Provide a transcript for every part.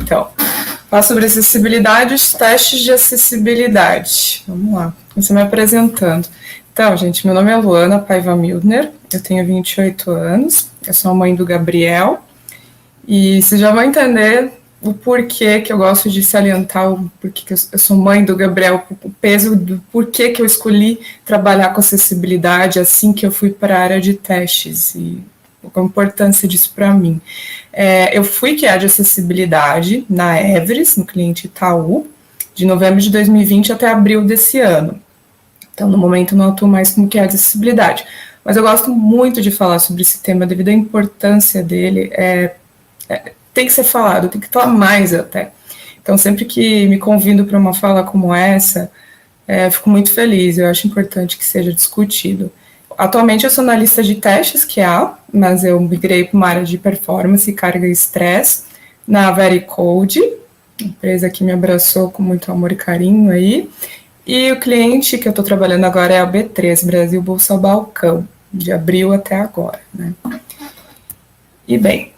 Então, falar sobre acessibilidade e os testes de acessibilidade. Vamos lá, começar me apresentando. Então, gente, meu nome é Luana Paiva Mildner, eu tenho 28 anos, eu sou a mãe do Gabriel, e vocês já vão entender o porquê que eu gosto de salientar o porquê que eu sou mãe do Gabriel, o peso do porquê que eu escolhi trabalhar com acessibilidade assim que eu fui para a área de testes e a importância disso para mim. Eu fui QA de acessibilidade na Everest, no cliente Itaú, de novembro de 2020 até abril desse ano. Então, no momento, não atuo mais como QA de acessibilidade. Mas eu gosto muito de falar sobre esse tema devido à importância dele. Tem que ser falado, tem que falar mais até. Então, sempre que me convido para uma fala como essa, fico muito feliz, eu acho importante que seja discutido. Atualmente eu sou analista de testes, QA, mas eu migrei para uma área de performance, carga e estresse, na Vericode, empresa que me abraçou com muito amor e carinho aí, e o cliente que eu estou trabalhando agora é a B3, Brasil Bolsa Balcão, de abril até agora, né? E bem,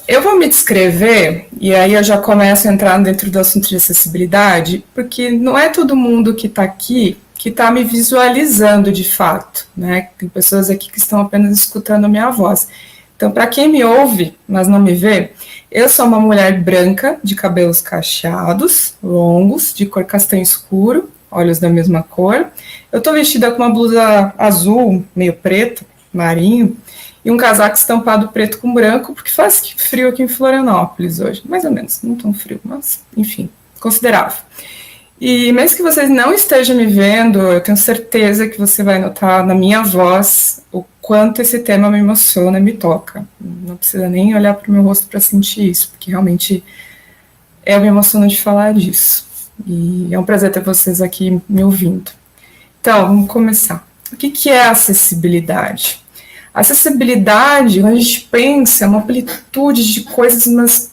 eu vou me descrever, e aí eu já começo a entrar dentro do assunto de acessibilidade, porque não é todo mundo que está aqui que está me visualizando de fato, né? Tem pessoas aqui que estão apenas escutando a minha voz. Então, para quem me ouve, mas não me vê, eu sou uma mulher branca, de cabelos cacheados, longos, de cor castanho escuro, olhos da mesma cor. Eu estou vestida com uma blusa azul, meio preta, marinho, e um casaco estampado preto com branco, porque faz frio aqui em Florianópolis hoje. Mais ou menos, não tão frio, mas, enfim, considerável. E mesmo que vocês não estejam me vendo, eu tenho certeza que você vai notar na minha voz o quanto esse tema me emociona e me toca. Não precisa nem olhar para o meu rosto para sentir isso, porque realmente eu me emociono de falar disso. E é um prazer ter vocês aqui me ouvindo. Então, vamos começar. O que é acessibilidade? Acessibilidade, quando a gente pensa, é uma amplitude de coisas, mas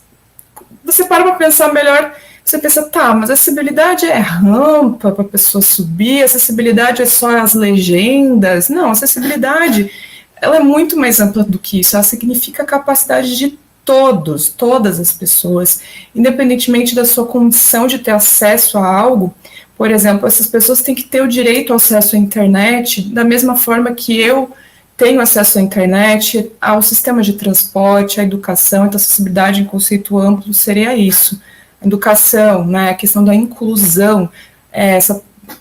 você para pensar melhor, você pensa, tá, mas acessibilidade é rampa para a pessoa subir, acessibilidade é só as legendas. Não, acessibilidade, ela é muito mais ampla do que isso, ela significa a capacidade de todas as pessoas, independentemente da sua condição de ter acesso a algo. Por exemplo, essas pessoas têm que ter o direito ao acesso à internet, da mesma forma que eu tenho acesso à internet, ao sistema de transporte, à educação. Então, acessibilidade em conceito amplo seria isso. Educação, né, a questão da inclusão,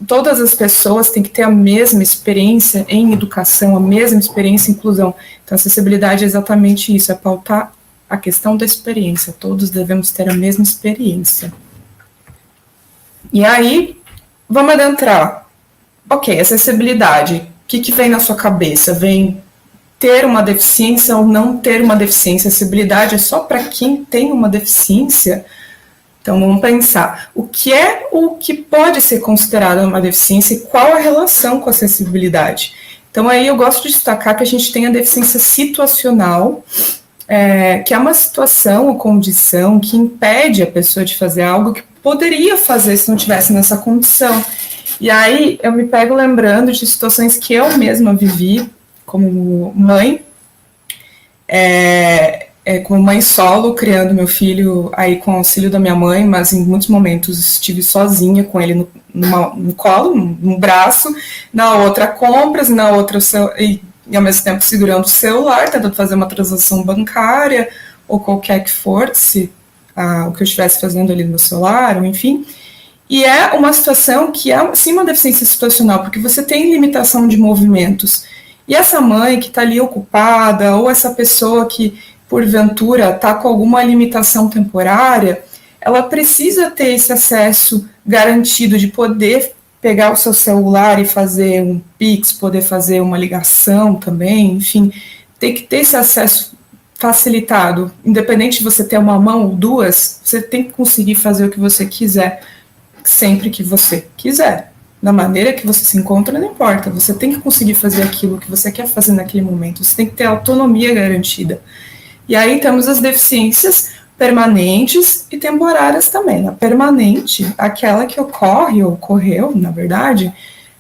todas as pessoas têm que ter a mesma experiência em educação, a mesma experiência em inclusão. Então, acessibilidade é exatamente isso, é pautar a questão da experiência, todos devemos ter a mesma experiência. E aí, vamos adentrar. Ok, acessibilidade, o que vem na sua cabeça? Vem ter uma deficiência ou não ter uma deficiência? Acessibilidade é só para quem tem uma deficiência? Então, vamos pensar, o que pode ser considerado uma deficiência e qual a relação com a acessibilidade? Então, aí eu gosto de destacar que a gente tem a deficiência situacional, que é uma situação ou condição que impede a pessoa de fazer algo que poderia fazer se não tivesse nessa condição. E aí, eu me pego lembrando de situações que eu mesma vivi como mãe, como mãe solo, criando meu filho aí com o auxílio da minha mãe, mas em muitos momentos estive sozinha com ele no colo, no braço, na outra compras, na outra e ao mesmo tempo segurando o celular, tentando fazer uma transação bancária ou qualquer que for, o que eu estivesse fazendo ali no celular, ou enfim. E é uma situação que é sim uma deficiência situacional, porque você tem limitação de movimentos. E essa mãe que está ali ocupada, ou essa pessoa que porventura está com alguma limitação temporária, ela precisa ter esse acesso garantido de poder pegar o seu celular e fazer um Pix, poder fazer uma ligação também, enfim, tem que ter esse acesso facilitado. Independente de você ter uma mão ou duas, você tem que conseguir fazer o que você quiser, sempre que você quiser. Da maneira que você se encontra, não importa, você tem que conseguir fazer aquilo que você quer fazer naquele momento, você tem que ter autonomia garantida. E aí temos as deficiências permanentes e temporárias também. A permanente, aquela que ocorre, ou ocorreu, na verdade,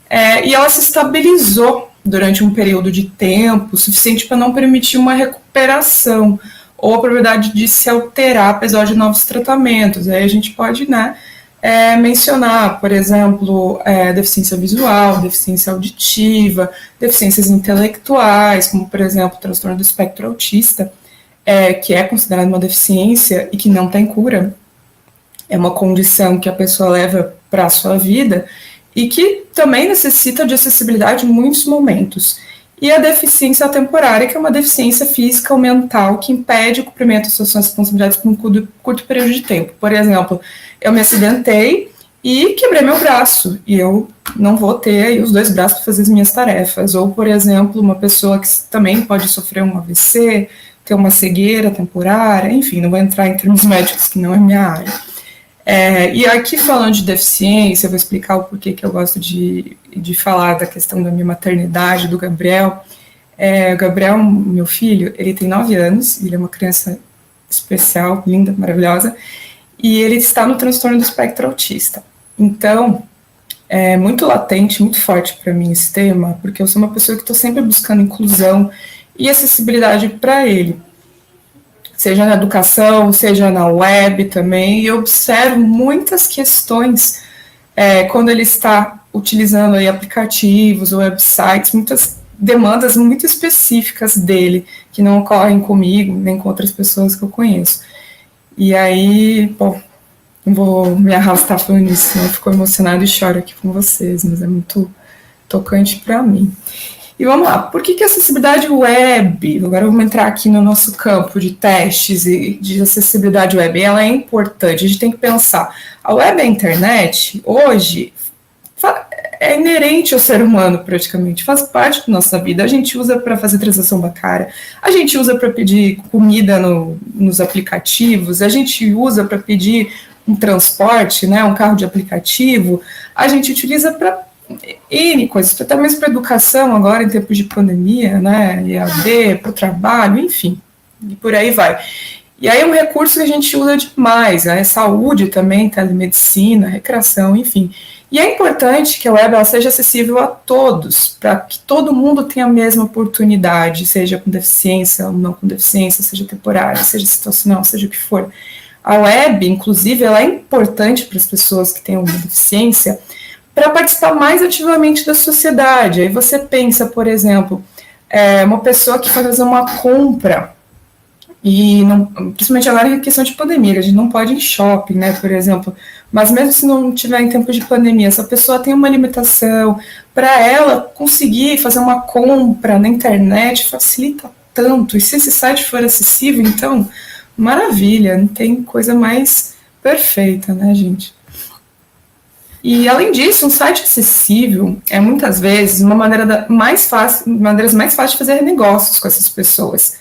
e ela se estabilizou durante um período de tempo suficiente para não permitir uma recuperação, ou a probabilidade de se alterar apesar de novos tratamentos. Aí a gente pode, né, mencionar, por exemplo, deficiência visual, deficiência auditiva, deficiências intelectuais, como, por exemplo, o transtorno do espectro autista, que é considerado uma deficiência e que não tem cura. É uma condição que a pessoa leva para a sua vida e que também necessita de acessibilidade em muitos momentos. E a deficiência temporária, que é uma deficiência física ou mental que impede o cumprimento das suas responsabilidades por um curto período de tempo. Por exemplo, eu me acidentei e quebrei meu braço, e eu não vou ter aí os 2 braços para fazer as minhas tarefas. Ou, por exemplo, uma pessoa que também pode sofrer um AVC, ter uma cegueira temporária, enfim, não vou entrar em termos médicos, que não é minha área. E aqui, falando de deficiência, eu vou explicar o porquê que eu gosto de falar da questão da minha maternidade, do Gabriel. O Gabriel, meu filho, ele tem 9 anos, ele é uma criança especial, linda, maravilhosa, e ele está no transtorno do espectro autista. Então, é muito latente, muito forte para mim esse tema, porque eu sou uma pessoa que estou sempre buscando inclusão e acessibilidade para ele, seja na educação, seja na web também, e eu observo muitas questões quando ele está utilizando aí aplicativos ou websites, muitas demandas muito específicas dele, que não ocorrem comigo, nem com outras pessoas que eu conheço. E aí, bom, não vou me arrastar falando isso, senão eu fico emocionada e choro aqui com vocês, mas é muito tocante para mim. E vamos lá, por que a acessibilidade web, agora vamos entrar aqui no nosso campo de testes e de acessibilidade web, ela é importante, a gente tem que pensar, a web e a internet, hoje, é inerente ao ser humano praticamente, faz parte da nossa vida, a gente usa para fazer transação bancária, a gente usa para pedir comida nos aplicativos, a gente usa para pedir um transporte, né, um carro de aplicativo, a gente utiliza para N coisas, até mesmo para educação agora em tempos de pandemia, né, EAD, para o trabalho, enfim, e por aí vai. E aí é um recurso que a gente usa demais, né, saúde também, telemedicina, recreação, enfim. E é importante que a web ela seja acessível a todos, para que todo mundo tenha a mesma oportunidade, seja com deficiência ou não com deficiência, seja temporária, seja situacional, seja o que for. A web, inclusive, ela é importante para as pessoas que têm uma deficiência, para participar mais ativamente da sociedade. Aí você pensa, por exemplo, uma pessoa que vai fazer uma compra, e não, principalmente agora em questão de pandemia, a gente não pode ir em shopping, né, por exemplo, mas mesmo se não tiver em tempo de pandemia, essa pessoa tem uma limitação, para ela conseguir fazer uma compra na internet facilita tanto, e se esse site for acessível, então, maravilha, não tem coisa mais perfeita, né, gente? E, além disso, um site acessível é, muitas vezes, uma maneiras mais fáceis de fazer negócios com essas pessoas.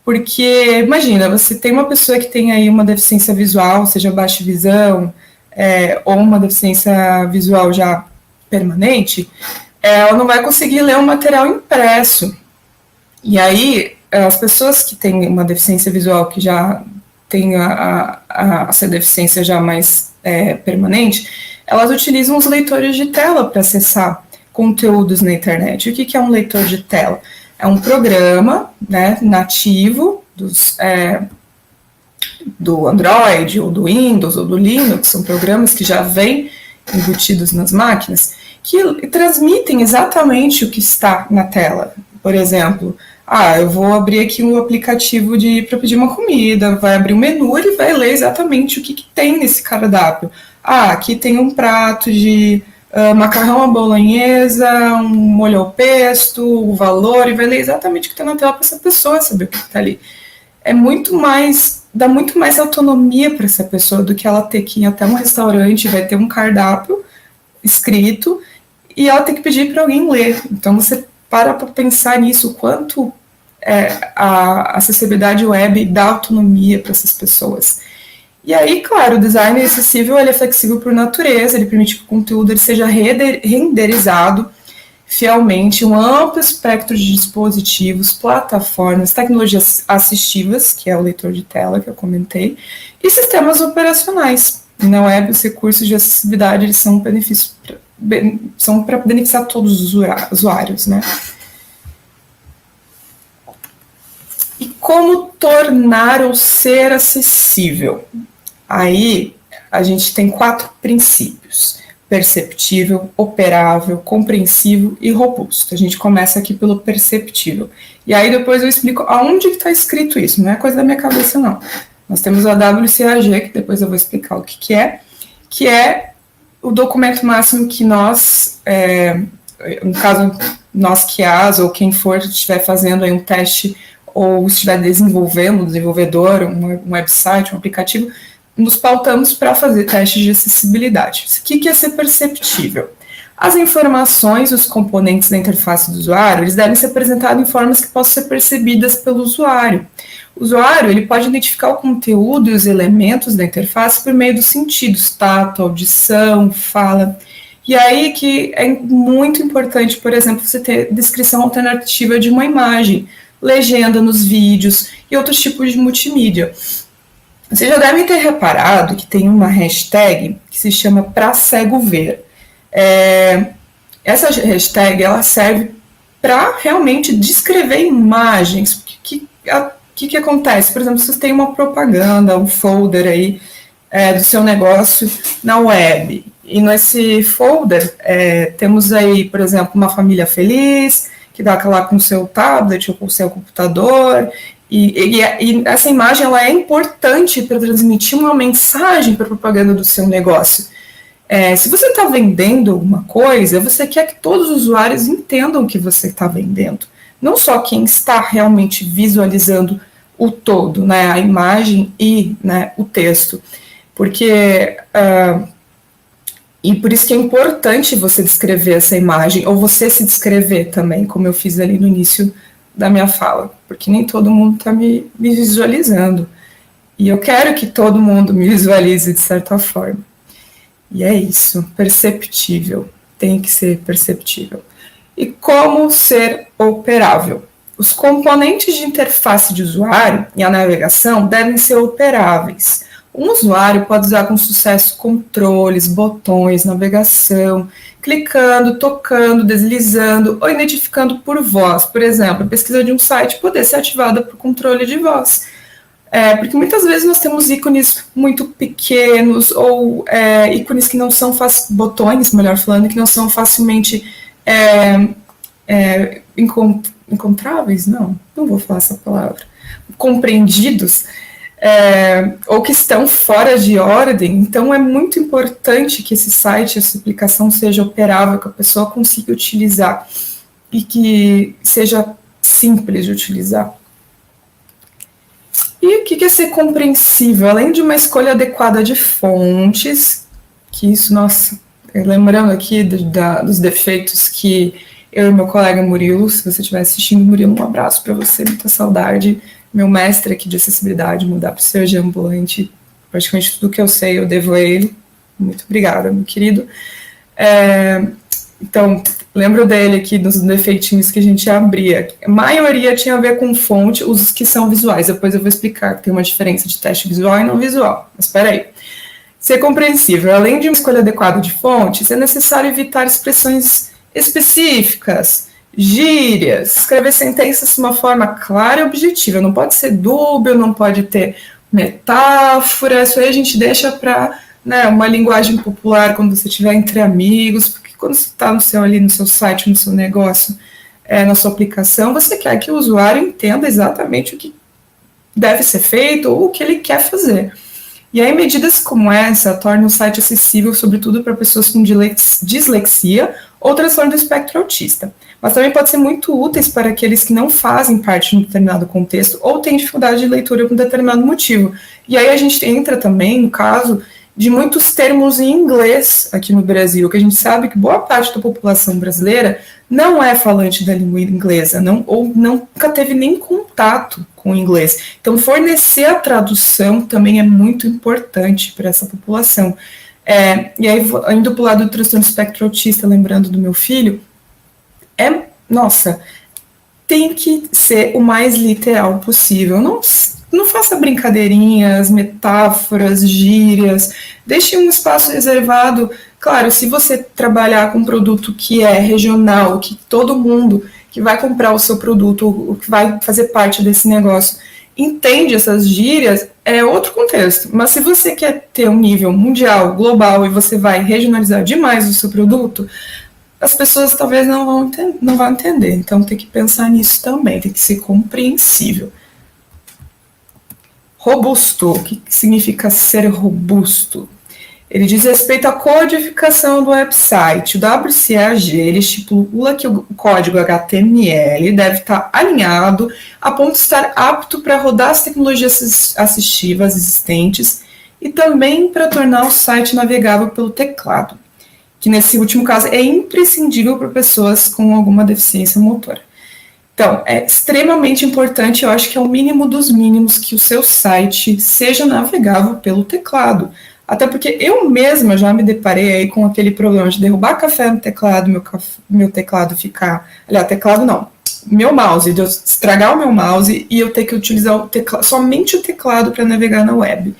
Porque, imagina, você tem uma pessoa que tem aí uma deficiência visual, seja baixa visão, ou uma deficiência visual já permanente, ela não vai conseguir ler um material impresso. E aí, as pessoas que têm uma deficiência visual, que já tem essa deficiência já mais permanente, elas utilizam os leitores de tela para acessar conteúdos na internet. O que é um leitor de tela? É um programa, né, nativo do Android, ou do Windows, ou do Linux, são programas que já vêm embutidos nas máquinas, que transmitem exatamente o que está na tela. Por exemplo, eu vou abrir aqui um aplicativo para pedir uma comida, vai abrir um menu, ele vai ler exatamente o que tem nesse cardápio. Aqui tem um prato de macarrão à bolonhesa, um molho ao pesto, o valor, e vai ler exatamente o que está na tela para essa pessoa saber o que está ali. Dá muito mais autonomia para essa pessoa do que ela ter que ir até um restaurante, vai ter um cardápio escrito, e ela tem que pedir para alguém ler. Então você para pensar nisso, o quanto a acessibilidade web dá autonomia para essas pessoas. E aí, claro, o design acessível ele é flexível por natureza, ele permite que o conteúdo ele seja renderizado fielmente, um amplo espectro de dispositivos, plataformas, tecnologias assistivas, que é o leitor de tela que eu comentei, e sistemas operacionais. E na web, os recursos de acessibilidade eles são para beneficiar todos os usuários, né? E Como tornar ou ser acessível? Aí a gente tem 4 princípios: perceptível, operável, compreensivo e robusto. A gente começa aqui pelo perceptível. E aí depois eu explico aonde que está escrito isso, não é coisa da minha cabeça, não. Nós temos a WCAG, que depois eu vou explicar o que é o documento máximo que nós, no caso, nós QAs ou quem for estiver fazendo aí um teste ou estiver desenvolvendo, um desenvolvedor, um website, um aplicativo, nos pautamos para fazer testes de acessibilidade. O que é ser perceptível? As informações, os componentes da interface do usuário, eles devem ser apresentados em formas que possam ser percebidas pelo usuário. O usuário, ele pode identificar o conteúdo e os elementos da interface por meio dos sentidos, tato, audição, fala. E aí que é muito importante, por exemplo, você ter descrição alternativa de uma imagem, legenda nos vídeos e outros tipos de multimídia. Vocês já devem ter reparado que tem uma hashtag que se chama pra cego ver. Essa hashtag ela serve para realmente descrever imagens. O que acontece? Por exemplo, se você tem uma propaganda, um folder aí do seu negócio na web, e nesse folder temos aí, por exemplo, uma família feliz, que dá lá com o seu tablet ou com o seu computador, e essa imagem ela é importante para transmitir uma mensagem para a propaganda do seu negócio. Se você está vendendo uma coisa, você quer que todos os usuários entendam o que você está vendendo. Não só quem está realmente visualizando o todo, né, a imagem e, né, o texto. Porque... E por isso que é importante você descrever essa imagem, ou você se descrever também, como eu fiz ali no início da minha fala, porque nem todo mundo está me visualizando. E eu quero que todo mundo me visualize de certa forma. E é isso, perceptível, tem que ser perceptível. E como ser operável? Os componentes de interface de usuário e a navegação devem ser operáveis. Um usuário pode usar com sucesso controles, botões, navegação, clicando, tocando, deslizando ou identificando por voz. Por exemplo, a pesquisa de um site poder ser ativada por controle de voz. Porque muitas vezes nós temos ícones muito pequenos ou ícones que não são botões, melhor falando, que não são facilmente encontráveis, não vou falar essa palavra, compreendidos, ou que estão fora de ordem. Então é muito importante que esse site, essa aplicação seja operável, que a pessoa consiga utilizar e que seja simples de utilizar. E o que é ser compreensível? Além de uma escolha adequada de fontes, que isso, nossa, lembrando aqui dos defeitos que eu e meu colega Murilo, se você estiver assistindo, Murilo, um abraço para você, muita saudade, meu mestre aqui de acessibilidade, mudar para o Seja Ambulante, praticamente tudo que eu sei eu devo a ele. Muito obrigada, meu querido. Então, lembro dele aqui dos defeitinhos que a gente abria. A maioria tinha a ver com fonte, os que são visuais. Depois eu vou explicar que tem uma diferença de teste visual e não visual. Mas espera aí. Ser compreensível. Além de uma escolha adequada de fontes, é necessário evitar expressões específicas, gírias, escrever sentenças de uma forma clara e objetiva. Não pode ser dúbio, não pode ter metáfora. Isso aí a gente deixa para, né, uma linguagem popular quando você estiver entre amigos, porque quando você está no seu site, no seu negócio, na sua aplicação, você quer que o usuário entenda exatamente o que deve ser feito ou o que ele quer fazer. E aí, medidas como essa tornam o site acessível, sobretudo para pessoas com dislexia ou transtorno do espectro autista. Mas também pode ser muito úteis para aqueles que não fazem parte de um determinado contexto ou têm dificuldade de leitura por um determinado motivo. E aí a gente entra também no caso de muitos termos em inglês aqui no Brasil, que a gente sabe que boa parte da população brasileira não é falante da língua inglesa, ou nunca teve nem contato com o inglês. Então, fornecer a tradução também é muito importante para essa população. E aí, indo para o lado do transtorno espectro autista, lembrando do meu filho, tem que ser o mais literal possível. Não faça brincadeirinhas, metáforas, gírias. Deixe um espaço reservado. Claro, se você trabalhar com um produto que é regional, que todo mundo que vai comprar o seu produto, ou que vai fazer parte desse negócio, entende essas gírias, é outro contexto. Mas se você quer ter um nível mundial, global, e você vai regionalizar demais o seu produto, as pessoas talvez não vão entender. Então tem que pensar nisso também, tem que ser compreensível. Robusto, o que significa ser robusto? Ele diz respeito à codificação do website. O WCAG ele estipula que o código HTML deve estar alinhado a ponto de estar apto para rodar as tecnologias assistivas existentes e também para tornar o site navegável pelo teclado, que nesse último caso é imprescindível para pessoas com alguma deficiência motora. Então, é extremamente importante, eu acho que é o mínimo dos mínimos que o seu site seja navegável pelo teclado. Até porque eu mesma já me deparei aí com aquele problema de derrubar café no teclado, meu teclado ficar... Aliás, teclado não, meu mouse, de eu estragar o meu mouse e eu ter que utilizar somente o teclado para navegar na web.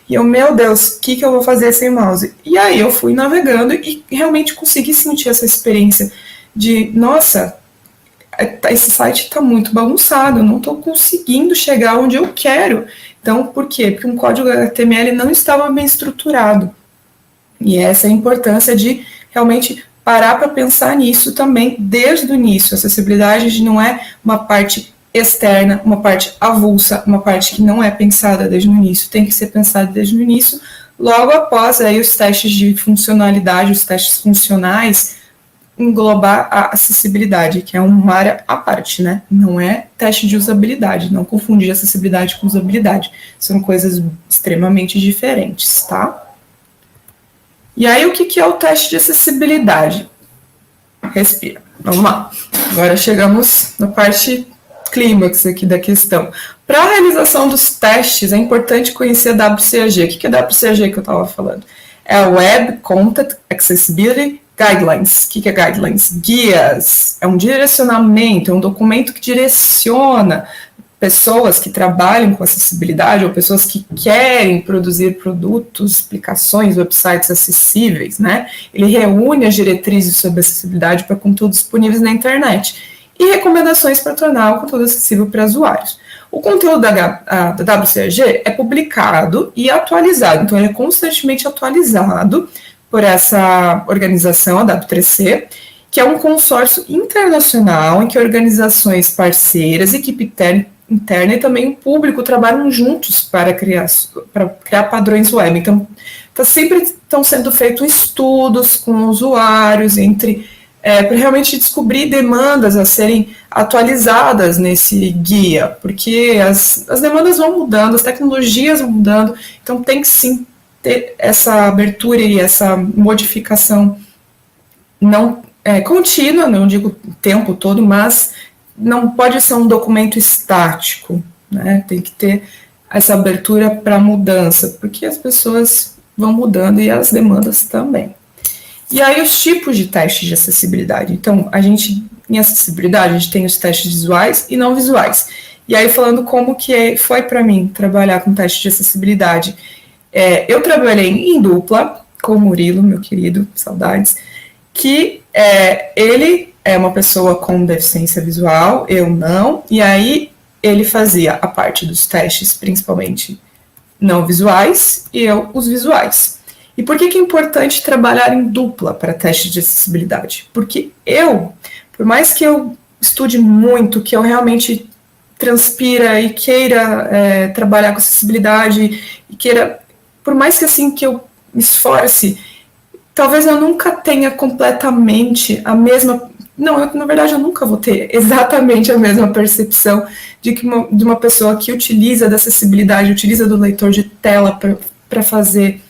E eu, meu Deus, o que eu vou fazer sem mouse? E aí eu fui navegando e realmente consegui sentir essa experiência de, nossa, esse site está muito bagunçado, eu não estou conseguindo chegar onde eu quero. Então, por quê? Porque um código HTML não estava bem estruturado. E essa é a importância de realmente parar para pensar nisso também desde o início. A acessibilidade não é uma parte externa, uma parte avulsa, uma parte que não é pensada desde o início, tem que ser pensada desde o início, logo após aí os testes de funcionalidade, os testes funcionais, englobar a acessibilidade, que é uma área à parte, né? Não é teste de usabilidade, não confundir acessibilidade com usabilidade. São coisas extremamente diferentes, tá? E aí, o que é o teste de acessibilidade? Respira. Vamos lá. Agora chegamos na parte clímax aqui da questão. Para a realização dos testes, é importante conhecer a WCAG. O que é a WCAG que eu estava falando? É a Web Content Accessibility Guidelines. O que é guidelines? Guias. É um direcionamento, é um documento que direciona pessoas que trabalham com acessibilidade ou pessoas que querem produzir produtos, aplicações, websites acessíveis, né? Ele reúne as diretrizes sobre acessibilidade para conteúdos disponíveis na internet e recomendações para tornar o conteúdo acessível para usuários. O conteúdo da WCAG é publicado e atualizado, então ele é constantemente atualizado por essa organização, a W3C, que é um consórcio internacional em que organizações parceiras, equipe interna e também o público trabalham juntos para criar padrões web. Então, sempre estão sendo feitos estudos com usuários para realmente descobrir demandas a serem atualizadas nesse guia, porque as demandas vão mudando, as tecnologias vão mudando, então tem que sim ter essa abertura e essa modificação não contínua, não digo o tempo todo, mas não pode ser um documento estático, né? Tem que ter essa abertura para mudança, porque as pessoas vão mudando e as demandas também. E aí os tipos de testes de acessibilidade. Então, em acessibilidade, a gente tem os testes visuais e não visuais. E aí falando como que foi para mim trabalhar com teste de acessibilidade. Eu trabalhei em dupla com o Murilo, meu querido, saudades, que ele é uma pessoa com deficiência visual, eu não, e aí ele fazia a parte dos testes, principalmente não visuais, e eu os visuais. E por que é importante trabalhar em dupla para teste de acessibilidade? Porque por mais que eu estude muito, que eu realmente transpira e queira trabalhar com acessibilidade, e queira, por mais que assim que eu me esforce, talvez eu nunca tenha completamente a mesma... Não, na verdade eu nunca vou ter exatamente a mesma percepção de uma pessoa que utiliza da acessibilidade, utiliza do leitor de tela para fazer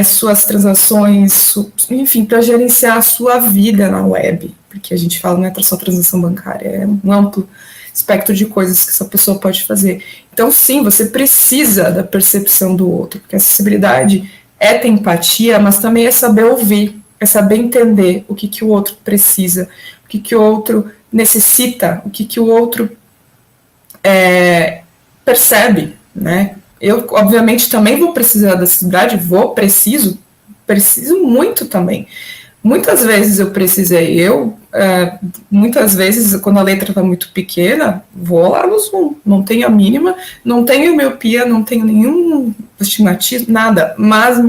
suas transações, enfim, para gerenciar a sua vida na web, porque a gente fala não é só transação bancária, é um amplo espectro de coisas que essa pessoa pode fazer. Então, sim, você precisa da percepção do outro, porque a acessibilidade é ter empatia, mas também é saber ouvir, é saber entender o que o outro precisa, o que o outro necessita, o que o outro percebe, né? Eu, obviamente, também vou precisar da acessibilidade, preciso muito também, Muitas vezes eu precisei, muitas vezes, quando a letra está muito pequena, vou lá no zoom, não tenho a mínima, não tenho miopia, não tenho nenhum astigmatismo, nada, mas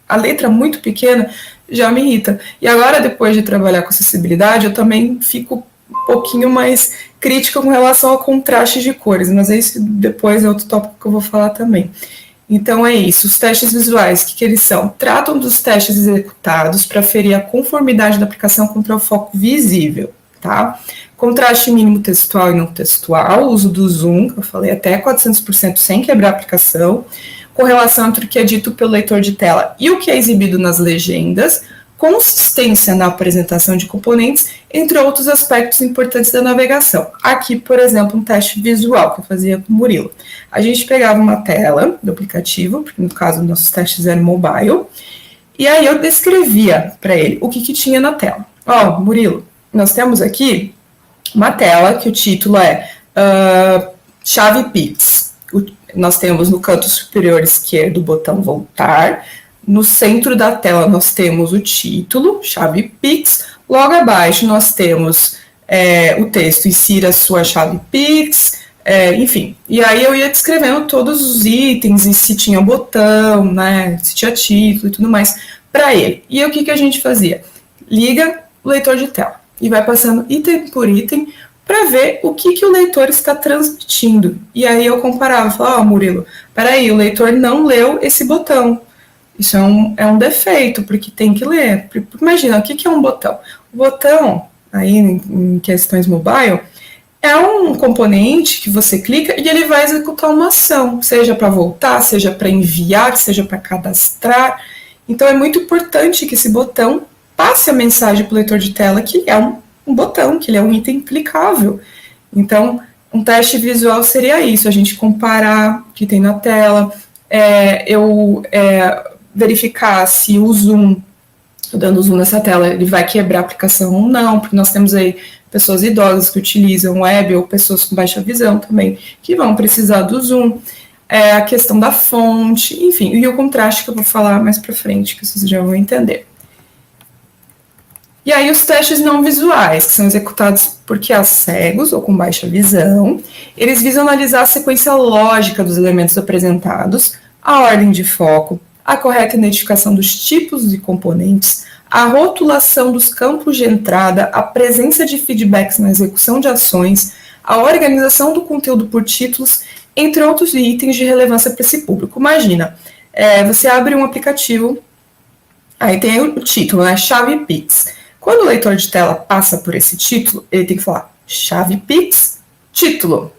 a letra muito pequena já me irrita. E agora, depois de trabalhar com acessibilidade, eu também fico um pouquinho mais crítica com relação ao contraste de cores, mas esse depois é outro tópico que eu vou falar também. Então é isso, os testes visuais, o que eles são? Tratam dos testes executados para aferir a conformidade da aplicação contra o foco visível, tá? Contraste mínimo textual e não textual, uso do zoom, que eu falei, até 400% sem quebrar a aplicação, correlação entre o que é dito pelo leitor de tela e o que é exibido nas legendas, consistência na apresentação de componentes, entre outros aspectos importantes da navegação. Aqui, por exemplo, um teste visual que eu fazia com o Murilo. A gente pegava uma tela do aplicativo, porque no caso nossos testes eram mobile, e aí eu descrevia para ele o que tinha na tela. Ó, Murilo, nós temos aqui uma tela que o título é Chave Pix. Nós temos no canto superior esquerdo o botão voltar. No centro da tela nós temos o título, chave Pix. Logo abaixo nós temos o texto, insira a sua chave Pix, enfim. E aí eu ia descrevendo todos os itens e se tinha botão, né, se tinha título e tudo mais para ele. E o que a gente fazia? Liga o leitor de tela e vai passando item por item para ver o que o leitor está transmitindo. E aí eu comparava, falava, Murilo, peraí, o leitor não leu esse botão. Isso é um defeito, porque tem que ler. Imagina, o que é um botão? O botão, aí em questões mobile, é um componente que você clica e ele vai executar uma ação, seja para voltar, seja para enviar, seja para cadastrar. Então é muito importante que esse botão passe a mensagem para o leitor de tela que é um botão, que ele é um item clicável. Então, um teste visual seria isso, a gente comparar o que tem na tela, verificar se o zoom, dando zoom nessa tela, ele vai quebrar a aplicação ou não, porque nós temos aí pessoas idosas que utilizam web ou pessoas com baixa visão também, que vão precisar do zoom, a questão da fonte, enfim, e o contraste que eu vou falar mais para frente, que vocês já vão entender. E aí os testes não visuais, que são executados por QAs cegos ou com baixa visão, eles visam analisar a sequência lógica dos elementos apresentados, a ordem de foco, a correta identificação dos tipos de componentes, a rotulação dos campos de entrada, a presença de feedbacks na execução de ações, a organização do conteúdo por títulos, entre outros itens de relevância para esse público. Imagina, você abre um aplicativo, aí tem o título, né, chave Pix. Quando o leitor de tela passa por esse título, ele tem que falar chave Pix, título.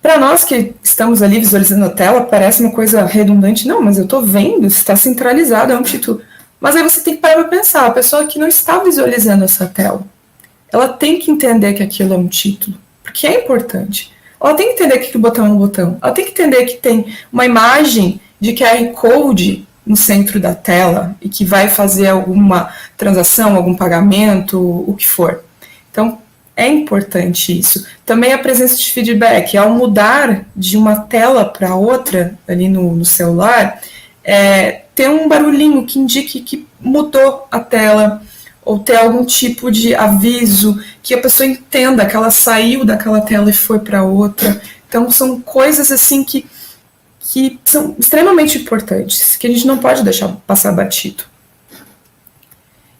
Para nós que estamos ali visualizando a tela, parece uma coisa redundante. Não, mas eu estou vendo, está centralizado, é um título. Mas aí você tem que parar para pensar, a pessoa que não está visualizando essa tela, ela tem que entender que aquilo é um título, porque é importante. Ela tem que entender que o botão é um botão. Ela tem que entender que tem uma imagem de QR Code no centro da tela e que vai fazer alguma transação, algum pagamento, o que for. Então, é importante isso. Também a presença de feedback. Ao mudar de uma tela para outra, ali no celular, tem um barulhinho que indique que mudou a tela, ou ter algum tipo de aviso, que a pessoa entenda que ela saiu daquela tela e foi para outra. Então, são coisas assim que são extremamente importantes, que a gente não pode deixar passar batido.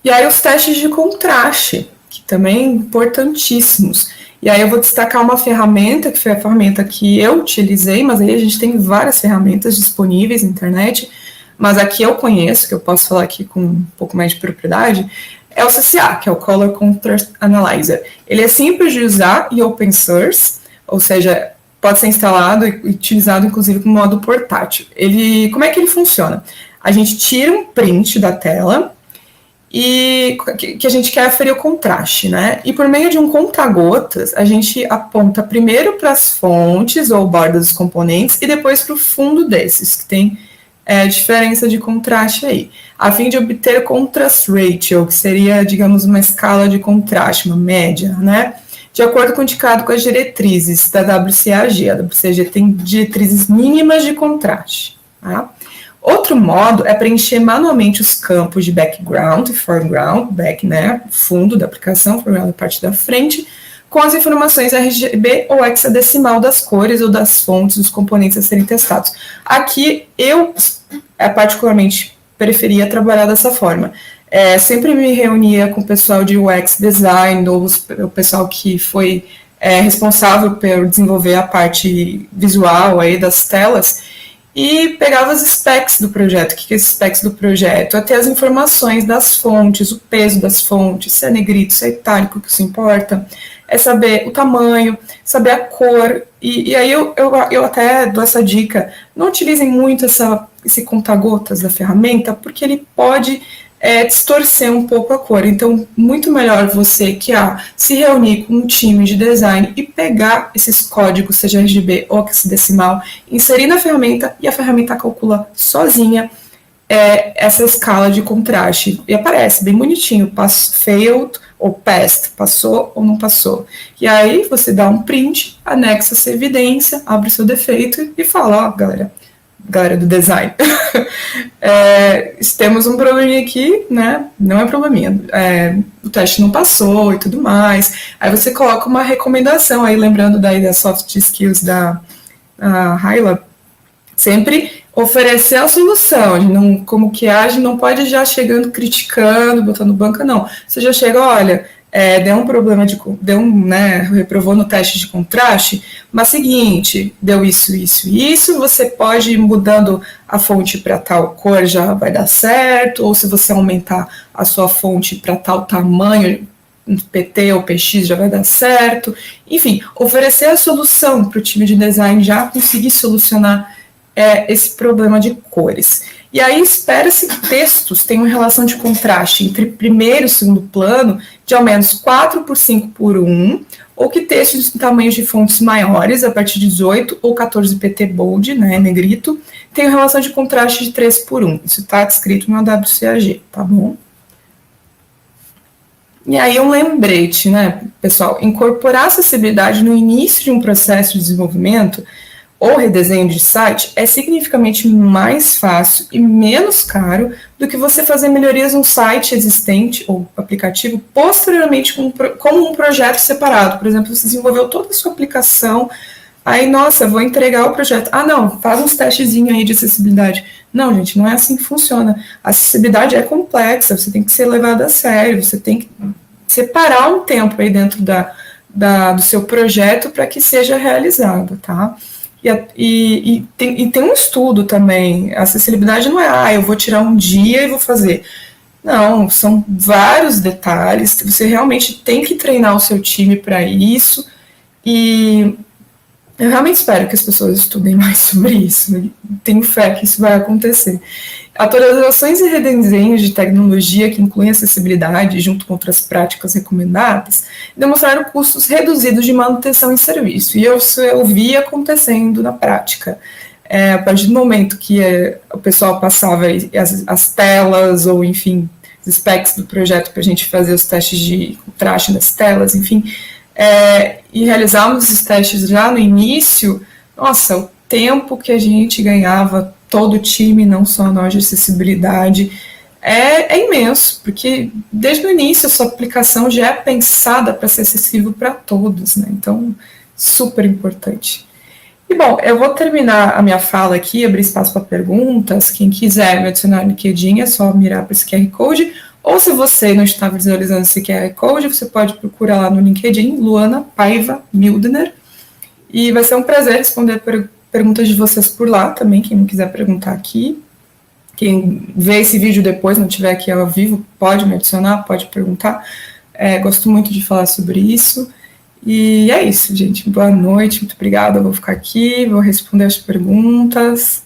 E aí os testes de contraste, que também importantíssimos. E aí eu vou destacar uma ferramenta, que foi a ferramenta que eu utilizei, mas aí a gente tem várias ferramentas disponíveis na internet, mas aqui eu conheço, que eu posso falar aqui com um pouco mais de propriedade, é o CCA, que é o Color Contrast Analyzer. Ele é simples de usar e open source, ou seja, pode ser instalado e utilizado, inclusive, com modo portátil. Como é que ele funciona? A gente tira um print da tela e que a gente quer aferir o contraste, né? E por meio de um conta-gotas, a gente aponta primeiro para as fontes ou bordas dos componentes e depois para o fundo desses, que tem diferença de contraste aí, a fim de obter contrast ratio, que seria, digamos, uma escala de contraste, uma média, né? De acordo com o indicado com as diretrizes da WCAG. A WCAG tem diretrizes mínimas de contraste. Tá? Outro modo é preencher manualmente os campos de background e foreground, back, né, fundo da aplicação, foreground a parte da frente, com as informações RGB ou hexadecimal das cores ou das fontes dos componentes a serem testados. Aqui eu particularmente preferia trabalhar dessa forma. Sempre me reunia com o pessoal de UX Design, ou o pessoal que foi responsável por desenvolver a parte visual aí das telas, e pegava as specs do projeto. O que é as specs do projeto? Até as informações das fontes, o peso das fontes, se é negrito, se é itálico, que isso importa, é saber o tamanho, saber a cor, e aí eu até dou essa dica, não utilizem muito esse conta-gotas da ferramenta, porque ele pode distorcer um pouco a cor. Então, muito melhor você se reunir com um time de design e pegar esses códigos, seja RGB ou hexadecimal, inserir na ferramenta e a ferramenta calcula sozinha essa escala de contraste. E aparece bem bonitinho, failed ou passed, passou ou não passou. E aí você dá um print, anexa essa evidência, abre o seu defeito e fala, galera do design, temos um probleminha aqui, né? Não é probleminha, o teste não passou e tudo mais. Aí você coloca uma recomendação, aí lembrando daí das soft skills da Hyla, sempre oferecer a solução, não, como que a gente não pode já chegando criticando, botando banca, não. Você já chega, olha, deu um problema reprovou no teste de contraste, mas seguinte, deu isso, você pode ir mudando a fonte para tal cor, já vai dar certo, ou se você aumentar a sua fonte para tal tamanho, PT ou PX, já vai dar certo. Enfim, oferecer a solução para o time de design já conseguir solucionar esse problema de cores. E aí espera-se que textos tenham relação de contraste entre primeiro e segundo plano de ao menos 4 por 5 por 1, ou que textos de tamanhos de fontes maiores, a partir de 18 ou 14 pt bold, né, negrito, tenham relação de contraste de 3 por 1. Isso está descrito no WCAG, tá bom? E aí um lembrete, né, pessoal, incorporar acessibilidade no início de um processo de desenvolvimento ou redesenho de site é significativamente mais fácil e menos caro do que você fazer melhorias no site existente ou aplicativo posteriormente como um projeto separado. Por exemplo, você desenvolveu toda a sua aplicação, aí, nossa, vou entregar o projeto. Não, faz uns testezinhos aí de acessibilidade. Não, gente, não é assim que funciona. A acessibilidade é complexa, você tem que ser levado a sério, você tem que separar um tempo aí dentro do seu projeto para que seja realizado, tá? E tem um estudo também, a acessibilidade não é, eu vou tirar um dia e vou fazer. Não, são vários detalhes, que você realmente tem que treinar o seu time para isso, e eu realmente espero que as pessoas estudem mais sobre isso, tenho fé que isso vai acontecer. Atualizações e redesenhos de tecnologia que incluem acessibilidade, junto com outras práticas recomendadas, demonstraram custos reduzidos de manutenção em serviço, e eu vi acontecendo na prática. A partir do momento que o pessoal passava as telas, ou enfim, os specs do projeto para a gente fazer os testes de contraste das telas, enfim, e realizarmos esses testes já no início, nossa, o tempo que a gente ganhava, todo o time, não só nós de acessibilidade, é imenso, porque desde o início a sua aplicação já é pensada para ser acessível para todos, né? Então, super importante. E bom, eu vou terminar a minha fala aqui, abrir espaço para perguntas. Quem quiser me adicionar no LinkedIn é só mirar para esse QR Code, ou se você não está visualizando esse QR Code, você pode procurar lá no LinkedIn, Luana Paiva Mildner, e vai ser um prazer responder perguntas de vocês por lá também, quem não quiser perguntar aqui. Quem vê esse vídeo depois, não estiver aqui ao vivo, pode me adicionar, pode perguntar. Gosto muito de falar sobre isso. E é isso, gente. Boa noite, muito obrigada. Eu vou ficar aqui, vou responder as perguntas.